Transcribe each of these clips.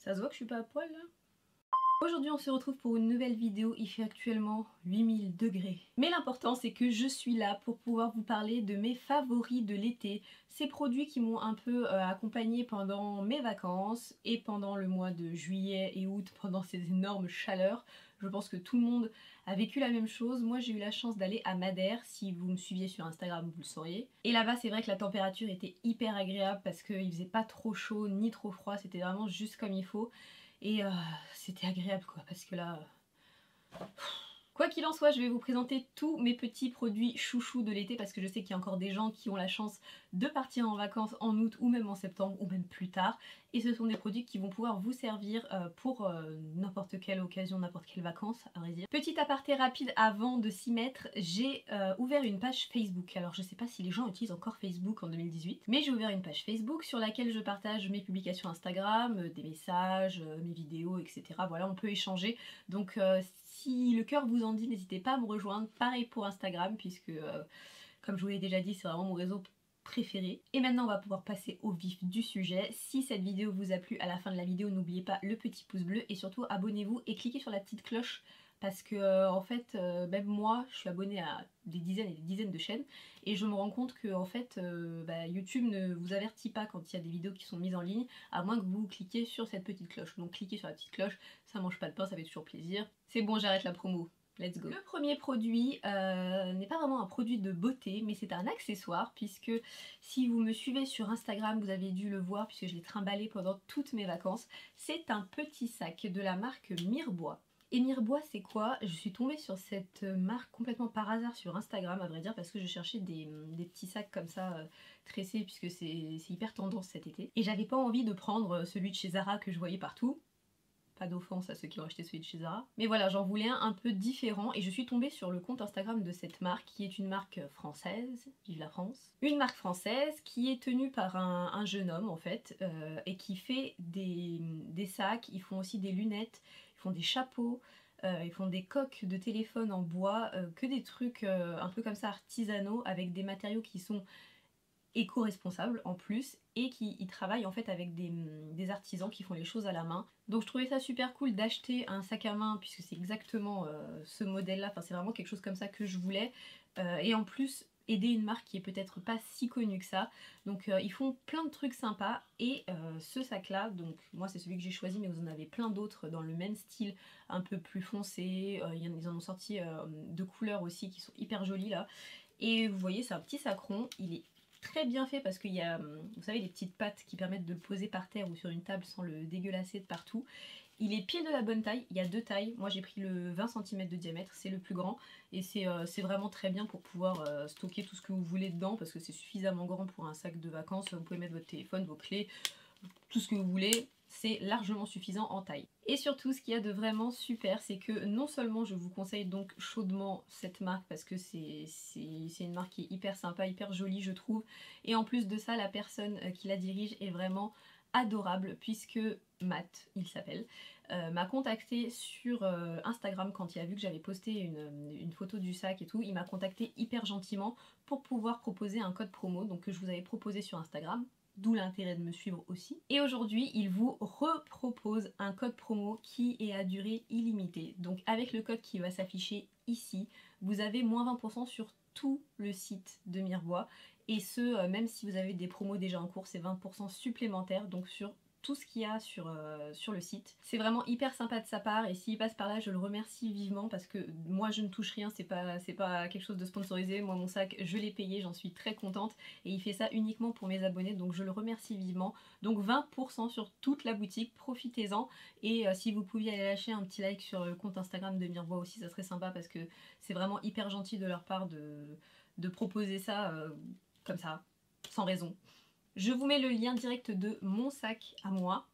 Ça se voit que je suis pas à poil là? Aujourd'hui on se retrouve pour une nouvelle vidéo, il fait actuellement 8000 degrés. Mais l'important c'est que je suis là pour pouvoir vous parler de mes favoris de l'été. Ces produits qui m'ont un peu accompagnée pendant mes vacances et pendant le mois de juillet et août pendant ces énormes chaleurs. Je pense que tout le monde a vécu la même chose. Moi j'ai eu la chance d'aller à Madère, si vous me suiviez sur Instagram vous le sauriez. Et là-bas c'est vrai que la température était hyper agréable parce qu'il faisait pas trop chaud ni trop froid, c'était vraiment juste comme il faut. Et c'était agréable quoi, parce que là... Quoi qu'il en soit, je vais vous présenter tous mes petits produits chouchous de l'été parce que je sais qu'il y a encore des gens qui ont la chance de partir en vacances en août ou même en septembre ou même plus tard. Et ce sont des produits qui vont pouvoir vous servir pour n'importe quelle occasion, n'importe quelle vacances, à vrai dire. Petit aparté rapide avant de s'y mettre, j'ai ouvert une page Facebook. Alors je sais pas si les gens utilisent encore Facebook en 2018, mais j'ai ouvert une page Facebook sur laquelle je partage mes publications Instagram, des messages, mes vidéos, etc. Voilà, on peut échanger. Donc si le cœur vous en dit, n'hésitez pas à me rejoindre. Pareil pour Instagram, puisque comme je vous l'ai déjà dit, c'est vraiment mon réseau préféré. Et maintenant on va pouvoir passer au vif du sujet. Si cette vidéo vous a plu, à la fin de la vidéo n'oubliez pas le petit pouce bleu et surtout abonnez-vous et cliquez sur la petite cloche parce que en fait même moi je suis abonnée à des dizaines et des dizaines de chaînes et je me rends compte que en fait YouTube ne vous avertit pas quand il y a des vidéos qui sont mises en ligne à moins que vous cliquiez sur cette petite cloche. Donc cliquez sur la petite cloche, ça mange pas de pain, ça fait toujours plaisir. C'est bon, j'arrête la promo. Let's go. Le premier produit n'est pas vraiment un produit de beauté, mais c'est un accessoire, puisque si vous me suivez sur Instagram, vous avez dû le voir, puisque je l'ai trimballé pendant toutes mes vacances. C'est un petit sac de la marque Mirebois. Et Mirebois, c'est quoi? Je suis tombée sur cette marque complètement par hasard sur Instagram, à vrai dire, parce que je cherchais des petits sacs comme ça tressés, puisque c'est hyper tendance cet été. Et j'avais pas envie de prendre celui de chez Zara que je voyais partout. Pas d'offense à ceux qui ont acheté celui de chez Zara. Mais voilà, j'en voulais un peu différent et je suis tombée sur le compte Instagram de cette marque qui est une marque française, vive la France. Une marque française qui est tenue par un jeune homme en fait et qui fait des sacs, ils font aussi des lunettes, ils font des chapeaux, ils font des coques de téléphone en bois, que des trucs un peu comme ça artisanaux avec des matériaux qui sont éco-responsable en plus et qui travaillent en fait avec des artisans qui font les choses à la main. Donc je trouvais ça super cool d'acheter un sac à main puisque c'est exactement ce modèle là, enfin c'est vraiment quelque chose comme ça que je voulais et en plus aider une marque qui est peut-être pas si connue que ça. Donc ils font plein de trucs sympas et ce sac là, donc moi c'est celui que j'ai choisi mais vous en avez plein d'autres dans le même style un peu plus foncé, ils en ont sorti de couleurs aussi qui sont hyper jolies là. Et vous voyez c'est un petit sac rond, il est très bien fait parce qu'il y a, vous savez, les petites pattes qui permettent de le poser par terre ou sur une table sans le dégueulasser de partout. Il est pile de la bonne taille, il y a deux tailles, moi j'ai pris le 20 cm de diamètre, c'est le plus grand et c'est vraiment très bien pour pouvoir stocker tout ce que vous voulez dedans parce que c'est suffisamment grand pour un sac de vacances, vous pouvez mettre votre téléphone, vos clés, tout ce que vous voulez, c'est largement suffisant en taille. Et surtout ce qu'il y a de vraiment super c'est que non seulement je vous conseille donc chaudement cette marque parce que c'est une marque qui est hyper sympa, hyper jolie je trouve, et en plus de ça la personne qui la dirige est vraiment adorable puisque Matt, il s'appelle, m'a contacté sur Instagram quand il a vu que j'avais posté une photo du sac et tout, il m'a contacté hyper gentiment pour pouvoir proposer un code promo donc que je vous avais proposé sur Instagram. D'où l'intérêt de me suivre aussi. Et aujourd'hui, il vous repropose un code promo qui est à durée illimitée. Donc avec le code qui va s'afficher ici, vous avez moins 20% sur tout le site de Mirebois. Et ce, même si vous avez des promos déjà en cours, c'est 20% supplémentaires. Donc sur tout ce qu'il y a sur le site. C'est vraiment hyper sympa de sa part et s'il passe par là je le remercie vivement parce que moi je ne touche rien, c'est pas quelque chose de sponsorisé, moi mon sac je l'ai payé, j'en suis très contente et il fait ça uniquement pour mes abonnés donc je le remercie vivement. Donc 20% sur toute la boutique, profitez-en et si vous pouviez aller lâcher un petit like sur le compte Instagram de Mirebois aussi ça serait sympa parce que c'est vraiment hyper gentil de leur part de proposer ça comme ça, sans raison. Je vous mets le lien direct de mon sac à moi,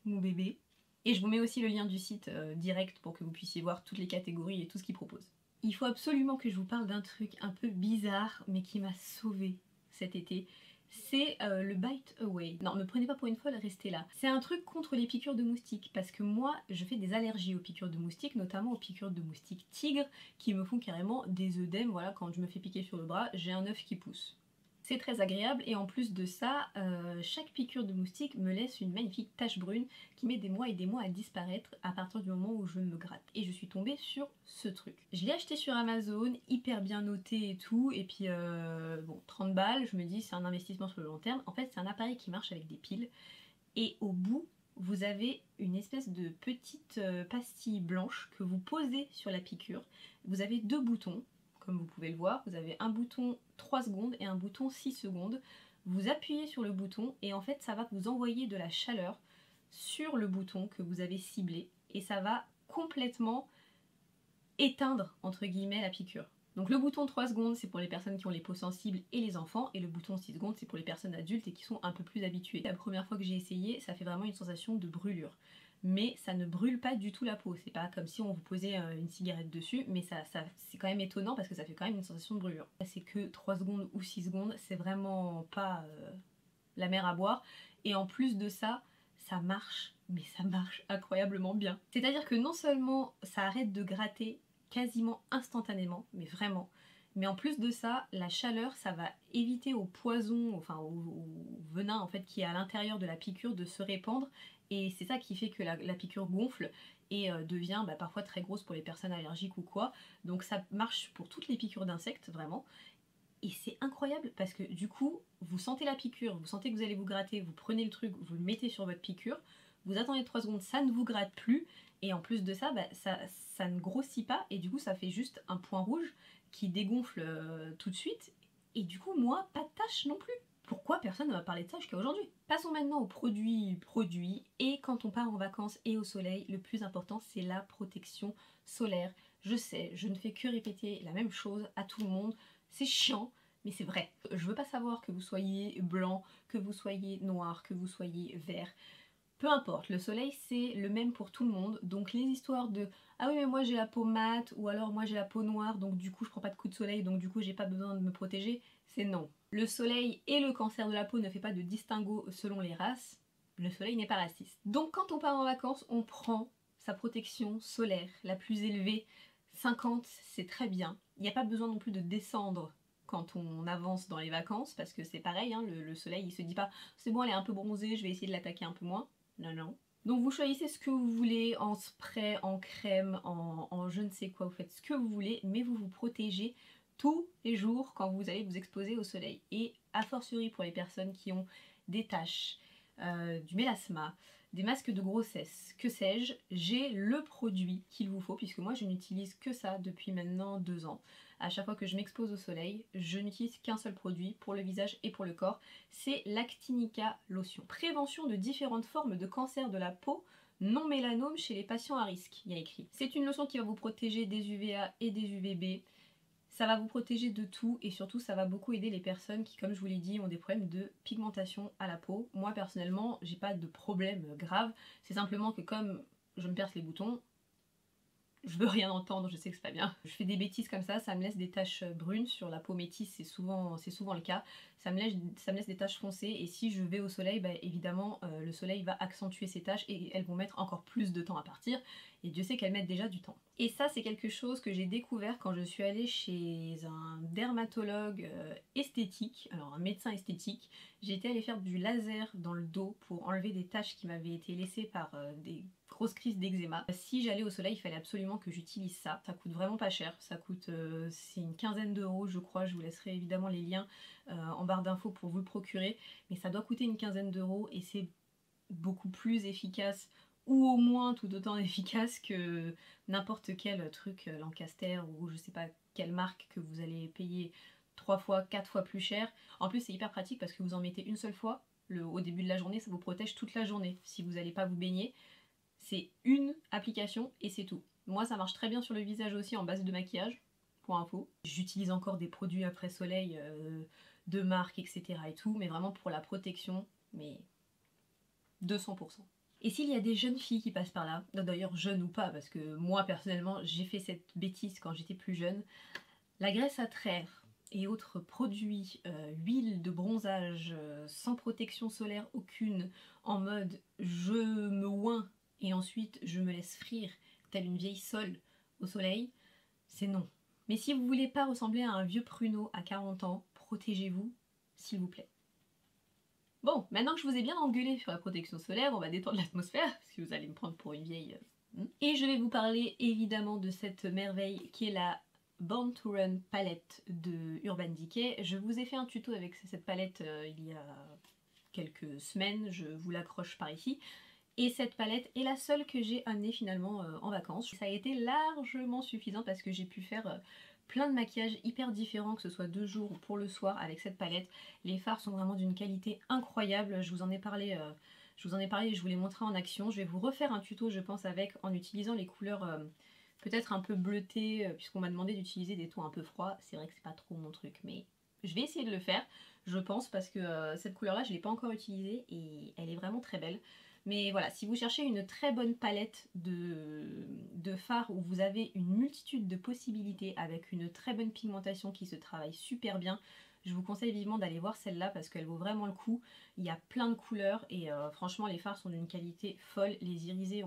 mon bébé, et je vous mets aussi le lien du site direct pour que vous puissiez voir toutes les catégories et tout ce qu'ils proposent. Il faut absolument que je vous parle d'un truc un peu bizarre mais qui m'a sauvée cet été. C'est le Bite Away. Non, me prenez pas pour une folle, restez là. C'est un truc contre les piqûres de moustiques parce que moi je fais des allergies aux piqûres de moustiques, notamment aux piqûres de moustiques tigres qui me font carrément des œdèmes. Voilà, quand je me fais piquer sur le bras, j'ai un œuf qui pousse. C'est très agréable et en plus de ça, chaque piqûre de moustique me laisse une magnifique tache brune qui met des mois et des mois à disparaître à partir du moment où je me gratte. Et je suis tombée sur ce truc. Je l'ai acheté sur Amazon, hyper bien noté et tout, et puis bon, 30 balles, je me dis c'est un investissement sur le long terme. En fait c'est un appareil qui marche avec des piles et au bout vous avez une espèce de petite pastille blanche que vous posez sur la piqûre. Vous avez deux boutons. Comme vous pouvez le voir, vous avez un bouton 3 secondes et un bouton 6 secondes. Vous appuyez sur le bouton et en fait ça va vous envoyer de la chaleur sur le bouton que vous avez ciblé et ça va complètement éteindre entre guillemets la piqûre. Donc le bouton 3 secondes c'est pour les personnes qui ont les peaux sensibles et les enfants et le bouton 6 secondes c'est pour les personnes adultes et qui sont un peu plus habituées. La première fois que j'ai essayé ça fait vraiment une sensation de brûlure. Mais ça ne brûle pas du tout la peau, c'est pas comme si on vous posait une cigarette dessus, mais ça c'est quand même étonnant parce que ça fait quand même une sensation de brûlure. C'est que 3 secondes ou 6 secondes, c'est vraiment pas la mer à boire, et en plus de ça, ça marche, mais ça marche incroyablement bien. C'est-à-dire que non seulement ça arrête de gratter quasiment instantanément, mais vraiment, mais en plus de ça, la chaleur, ça va éviter au poison, enfin au venin en fait qui est à l'intérieur de la piqûre de se répandre. Et c'est ça qui fait que la piqûre gonfle et devient parfois très grosse pour les personnes allergiques ou quoi. Donc ça marche pour toutes les piqûres d'insectes, vraiment. Et c'est incroyable parce que du coup, vous sentez la piqûre, vous sentez que vous allez vous gratter, vous prenez le truc, vous le mettez sur votre piqûre, vous attendez 3 secondes, ça ne vous gratte plus. Et en plus de ça, ça ne grossit pas et du coup ça fait juste un point rouge qui dégonfle tout de suite. Et du coup, moi, pas de tache non plus. Pourquoi personne ne m'a parlé de ça jusqu'à aujourd'hui? Passons maintenant aux produits. Et quand on part en vacances et au soleil, le plus important c'est la protection solaire. Je sais, je ne fais que répéter la même chose à tout le monde. C'est chiant, mais c'est vrai. Je veux pas savoir que vous soyez blanc, que vous soyez noir, que vous soyez vert. Peu importe, le soleil c'est le même pour tout le monde. Donc les histoires de ah oui mais moi j'ai la peau mate ou alors moi j'ai la peau noire donc du coup je prends pas de coups de soleil donc du coup j'ai pas besoin de me protéger, c'est non. Le soleil et le cancer de la peau ne fait pas de distinguo selon les races. Le soleil n'est pas raciste. Donc quand on part en vacances, on prend sa protection solaire la plus élevée. 50 c'est très bien. Il n'y a pas besoin non plus de descendre quand on avance dans les vacances parce que c'est pareil, hein, le soleil il se dit pas c'est bon elle est un peu bronzée, je vais essayer de l'attaquer un peu moins. Non, non. Donc vous choisissez ce que vous voulez, en spray, en crème, en je ne sais quoi, vous faites ce que vous voulez, mais vous vous protégez tous les jours quand vous allez vous exposer au soleil. Et a fortiori pour les personnes qui ont des taches, du mélasma, des masques de grossesse, que sais-je, j'ai le produit qu'il vous faut, puisque moi je n'utilise que ça depuis maintenant 2 ans. À chaque fois que je m'expose au soleil, je n'utilise qu'un seul produit pour le visage et pour le corps, c'est l'Actinica Lotion. Prévention de différentes formes de cancer de la peau non mélanome chez les patients à risque, il y a écrit. C'est une lotion qui va vous protéger des UVA et des UVB. Ça va vous protéger de tout et surtout ça va beaucoup aider les personnes qui, comme je vous l'ai dit, ont des problèmes de pigmentation à la peau. Moi personnellement, j'ai pas de problème grave, c'est simplement que comme je me perce les boutons, je veux rien entendre, je sais que c'est pas bien. Je fais des bêtises comme ça me laisse des taches brunes sur la peau métisse, c'est souvent le cas. Ça me laisse des taches foncées et si je vais au soleil, évidemment le soleil va accentuer ces taches et elles vont mettre encore plus de temps à partir. Et Dieu sait qu'elles mettent déjà du temps. Et ça c'est quelque chose que j'ai découvert quand je suis allée chez un dermatologue esthétique, alors un médecin esthétique. J'étais allée faire du laser dans le dos pour enlever des taches qui m'avaient été laissées par des grosses crises d'eczéma. Si j'allais au soleil, il fallait absolument que j'utilise ça. Ça coûte vraiment pas cher, ça coûte c'est une quinzaine d'euros je crois, je vous laisserai évidemment les liens en barre d'infos pour vous le procurer, mais ça doit coûter une quinzaine d'euros et c'est beaucoup plus efficace ou au moins tout autant efficace que n'importe quel truc Lancaster ou je sais pas quelle marque que vous allez payer 3 fois, 4 fois plus cher. En plus c'est hyper pratique parce que vous en mettez une seule fois au début de la journée, ça vous protège toute la journée. Si vous n'allez pas vous baigner, c'est une application et c'est tout. Moi ça marche très bien sur le visage aussi en base de maquillage, pour info. J'utilise encore des produits après soleil de marque etc et tout, mais vraiment pour la protection, mais 200%. Et s'il y a des jeunes filles qui passent par là, d'ailleurs jeunes ou pas, parce que moi personnellement j'ai fait cette bêtise quand j'étais plus jeune, la graisse à traire et autres produits, huile de bronzage sans protection solaire aucune, en mode je me oins et ensuite je me laisse frire telle une vieille sole au soleil, c'est non. Mais si vous voulez pas ressembler à un vieux pruneau à 40 ans, protégez-vous, s'il vous plaît. Bon, maintenant que je vous ai bien engueulé sur la protection solaire, on va détendre l'atmosphère, parce que vous allez me prendre pour une vieille... Et je vais vous parler évidemment de cette merveille qui est la Born to Run palette de Urban Decay. Je vous ai fait un tuto avec cette palette il y a quelques semaines, je vous l'accroche par ici. Et cette palette est la seule que j'ai amenée finalement en vacances. Ça a été largement suffisant parce que j'ai pu faire plein de maquillages hyper différents, que ce soit de jour ou pour le soir avec cette palette. Les fards sont vraiment d'une qualité incroyable, je vous en ai parlé et je vous l'ai montré en action. Je vais vous refaire un tuto je pense avec, en utilisant les couleurs peut-être un peu bleutées, puisqu'on m'a demandé d'utiliser des tons un peu froids. C'est vrai que c'est pas trop mon truc, mais je vais essayer de le faire, je pense, parce que cette couleur là je l'ai pas encore utilisée et elle est vraiment très belle. Mais voilà, si vous cherchez une très bonne palette de fards où vous avez une multitude de possibilités avec une très bonne pigmentation qui se travaille super bien, je vous conseille vivement d'aller voir celle-là parce qu'elle vaut vraiment le coup. Il y a plein de couleurs et franchement les fards sont d'une qualité folle. Les irisés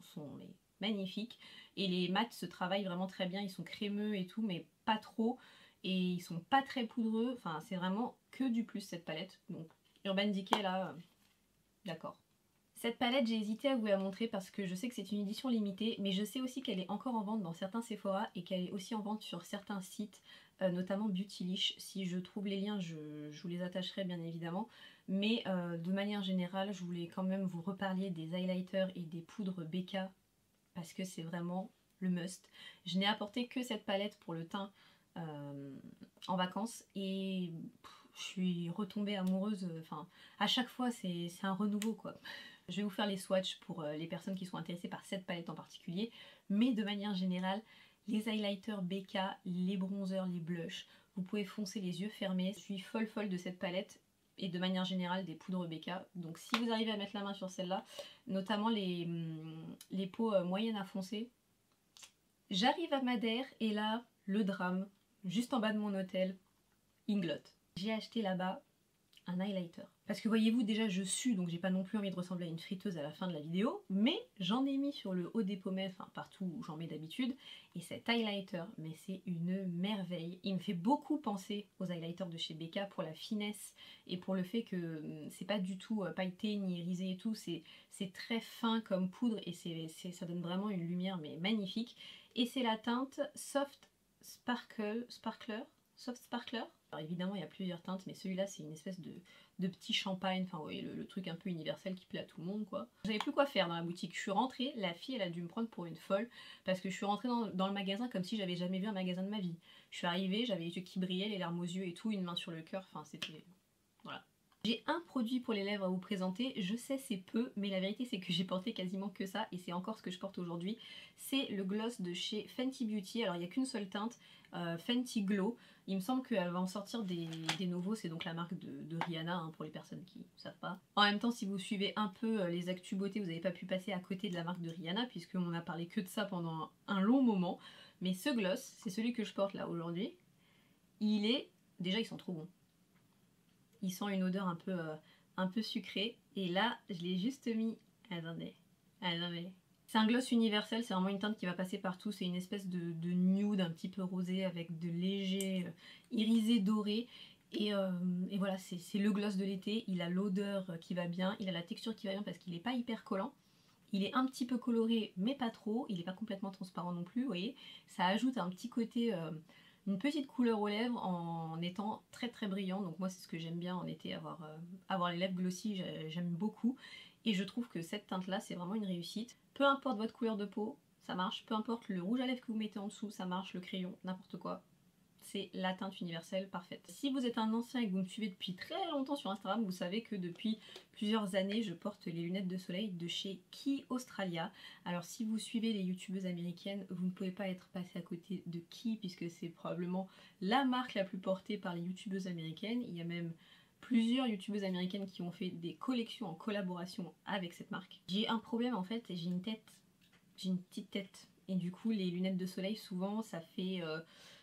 sont magnifiques et les mats se travaillent vraiment très bien. Ils sont crémeux et tout, mais pas trop. Et ils sont pas très poudreux. Enfin, c'est vraiment que du plus cette palette. Donc Urban Decay là... D'accord. Cette palette, j'ai hésité à vous la montrer parce que je sais que c'est une édition limitée, mais je sais aussi qu'elle est encore en vente dans certains Sephora et qu'elle est aussi en vente sur certains sites, notamment Beautylish. Si je trouve les liens, je vous les attacherai bien évidemment. Mais de manière générale, je voulais quand même vous reparler des highlighters et des poudres BK parce que c'est vraiment le must. Je n'ai apporté que cette palette pour le teint en vacances et... je suis retombée amoureuse, enfin à chaque fois c'est un renouveau quoi. Je vais vous faire les swatchs pour les personnes qui sont intéressées par cette palette en particulier, mais de manière générale, les highlighters BK, les bronzers, les blushs, vous pouvez foncer les yeux fermés. Je suis folle de cette palette et de manière générale des poudres BK. Donc si vous arrivez à mettre la main sur celle-là, notamment les peaux moyennes à foncer. J'arrive à Madère et là, le drame, juste en bas de mon hôtel, Inglot. J'ai acheté là-bas un highlighter. Parce que voyez-vous, déjà je sue, donc j'ai pas non plus envie de ressembler à une friteuse à la fin de la vidéo, mais j'en ai mis sur le haut des pommettes, enfin partout où j'en mets d'habitude, et cet highlighter, mais c'est une merveille. Il me fait beaucoup penser aux highlighters de chez BK pour la finesse et pour le fait que c'est pas du tout pailleté ni irisé et tout, c'est très fin comme poudre et ça donne vraiment une lumière mais magnifique. Et c'est la teinte Soft Sparkler. Alors évidemment il y a plusieurs teintes, mais celui-là c'est une espèce de petit champagne, enfin vous voyez le truc un peu universel qui plaît à tout le monde quoi. J'avais plus quoi faire dans la boutique, je suis rentrée, la fille elle a dû me prendre pour une folle, parce que je suis rentrée dans le magasin comme si j'avais jamais vu un magasin de ma vie. Je suis arrivée, j'avais les yeux qui brillaient, les larmes aux yeux et tout, une main sur le cœur, enfin c'était... voilà. J'ai un produit pour les lèvres à vous présenter, je sais c'est peu, mais la vérité c'est que j'ai porté quasiment que ça et c'est encore ce que je porte aujourd'hui. C'est le gloss de chez Fenty Beauty, alors il n'y a qu'une seule teinte, Fenty Glow. Il me semble qu'elle va en sortir des nouveaux, c'est donc la marque de Rihanna hein, pour les personnes qui ne savent pas. En même temps si vous suivez un peu les actus beauté, vous n'avez pas pu passer à côté de la marque de Rihanna puisqu'on a parlé que de ça pendant un long moment. Mais ce gloss, c'est celui que je porte là aujourd'hui, il est... déjà ils sont trop bons. Il sent une odeur un peu sucrée. Et là, je l'ai juste mis... Attendez. C'est un gloss universel, c'est vraiment une teinte qui va passer partout. C'est une espèce de nude un petit peu rosé avec de légers irisés dorés. Et voilà, c'est le gloss de l'été. Il a l'odeur qui va bien, il a la texture qui va bien parce qu'il n'est pas hyper collant. Il est un petit peu coloré, mais pas trop. Il n'est pas complètement transparent non plus, vous voyez. Ça ajoute un petit côté... une petite couleur aux lèvres en étant très brillant, donc moi c'est ce que j'aime bien en été, avoir les lèvres glossy, j'aime beaucoup et je trouve que cette teinte là c'est vraiment une réussite. Peu importe votre couleur de peau, ça marche, peu importe le rouge à lèvres que vous mettez en dessous, ça marche, le crayon, n'importe quoi. C'est la teinte universelle parfaite. Si vous êtes un ancien et que vous me suivez depuis très longtemps sur Instagram, vous savez que depuis plusieurs années, je porte les lunettes de soleil de chez Quay Australia. Alors si vous suivez les youtubeuses américaines, vous ne pouvez pas être passé à côté de Quay puisque c'est probablement la marque la plus portée par les youtubeuses américaines. Il y a même plusieurs youtubeuses américaines qui ont fait des collections en collaboration avec cette marque. J'ai un problème en fait, j'ai une petite tête. Et du coup les lunettes de soleil souvent ça fait...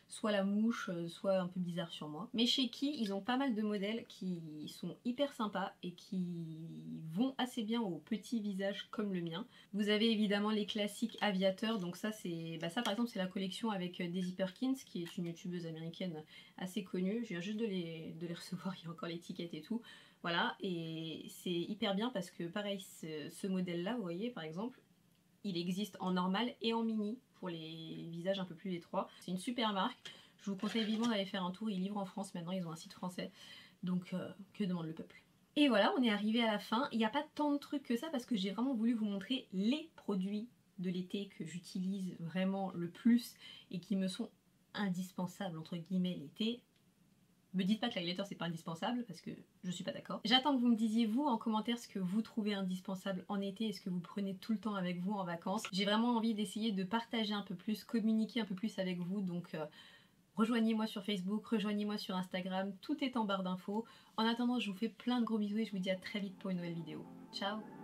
soit la mouche, soit un peu bizarre sur moi. Mais chez Quay, ils ont pas mal de modèles qui sont hyper sympas et qui vont assez bien aux petits visages comme le mien. Vous avez évidemment les classiques aviateurs, donc ça c'est, ça par exemple c'est la collection avec Daisy Perkins qui est une youtubeuse américaine assez connue. Je viens juste de les recevoir, il y a encore l'étiquette et tout. Voilà, et c'est hyper bien parce que pareil, ce modèle-là, vous voyez par exemple, il existe en normal et en mini pour les visages un peu plus étroits. C'est une super marque, je vous conseille vivement d'aller faire un tour, ils livrent en France maintenant, ils ont un site français, donc que demande le peuple. Et voilà, on est arrivé à la fin. Il n'y a pas tant de trucs que ça parce que j'ai vraiment voulu vous montrer les produits de l'été que j'utilise vraiment le plus et qui me sont indispensables entre guillemets l'été. Me dites pas que l'highlighter c'est pas indispensable parce que je suis pas d'accord. J'attends que vous me disiez vous en commentaire ce que vous trouvez indispensable en été et ce que vous prenez tout le temps avec vous en vacances. J'ai vraiment envie d'essayer de partager un peu plus, communiquer un peu plus avec vous, donc rejoignez-moi sur Facebook, rejoignez-moi sur Instagram, tout est en barre d'infos. En attendant, je vous fais plein de gros bisous et je vous dis à très vite pour une nouvelle vidéo. Ciao!